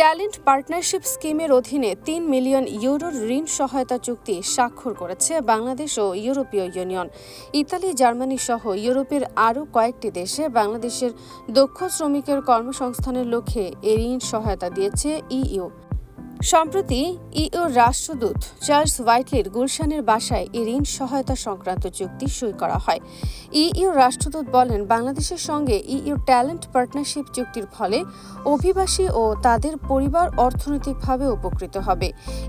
Talent partnership স্কিমের অধীনে ৩ million ইউরোর ঋণ সহায়তা চুক্তি স্বাক্ষর করেছে বাংলাদেশ ও ইউরোপীয় ইউনিয়ন। ইতালি, জার্মানি সহ ইউরোপের আরও কয়েকটি দেশে বাংলাদেশের দক্ষ শ্রমিকের কর্মসংস্থানের লক্ষ্যে এই ঋণ সহায়তা দিয়েছে ইইউ। সম্প্রতি ইইউর রাষ্ট্রদূত চার্লস হোয়াইটলির গুলশানের বাসায় এই ঋণ সহায়তা সংক্রান্ত চুক্তি সই করা হয়। ইইউর রাষ্ট্রদূত বলেন, বাংলাদেশের সঙ্গে ইইউ ট্যালেন্ট পার্টনারশিপ চুক্তির ফলে অভিবাসী ও তাদের পরিবার অর্থনৈতিকভাবে উপকৃত হবে।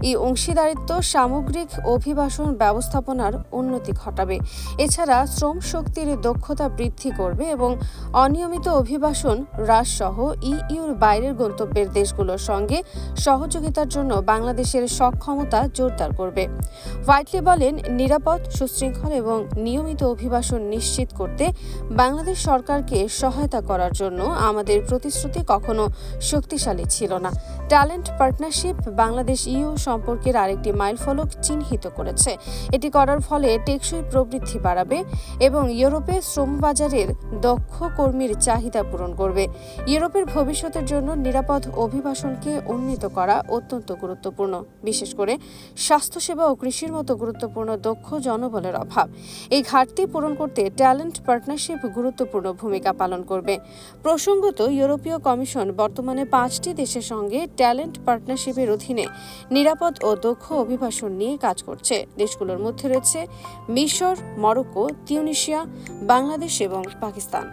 এই অংশীদারিত্ব সামগ্রিক অভিবাসন ব্যবস্থাপনার উন্নতি ঘটাবে। এছাড়া শ্রম শক্তির দক্ষতা বৃদ্ধি করবে এবং অনিয়মিত অভিবাসন হ্রাসসহ ইইউর বাইরের গন্তব্যের দেশগুলোর সঙ্গে সহযোগিতার জন্য বাংলাদেশের সক্ষমতা জোরদার করবে। হোয়াইটলি বলেন, নিরাপদ, সুশৃঙ্খল এবং নিয়মিত অভিবাসন নিশ্চিত করতে বাংলাদেশ সরকারকে সহায়তা করার জন্য আমাদের প্রতিশ্রুতি কখনো শক্তিশালী ছিল না। ট্যালেন্ট পার্টনারশিপ বাংলাদেশ ইইউ সম্পর্কের আরেকটি মাইলফলক চিহ্নিত করেছে। এটি করার ফলে টেকসই প্রবৃদ্ধি বাড়াবে এবং ইউরোপে শ্রমবাজারের দক্ষ কর্মীর চাহিদা পূরণ করবে। ইউরোপের ভবিষ্যতের জন্য নিরাপদ অভিবাসনকে উন্নীত করা অত্যন্ত গুরুত্বপূর্ণ, বিশেষ করে স্বাস্থ্যসেবা ও কৃষির মতো গুরুত্বপূর্ণ দক্ষ জনবলের অভাব। এই ঘাটতি পূরণ করতে ট্যালেন্ট পার্টনারশিপ গুরুত্বপূর্ণ ভূমিকা পালন করবে। প্রসঙ্গত, ইউরোপীয় কমিশন বর্তমানে 5টি দেশের সঙ্গে ট্যালেন্ট পার্টনারশিপের অধীনে নিরাপদ ও দক্ষ অভিবাসন নিয়ে কাজ করছে। দেশগুলোর মধ্যে রয়েছে মিশর, মরক্কো, তিউনিসিয়া, বাংলাদেশ এবং পাকিস্তান।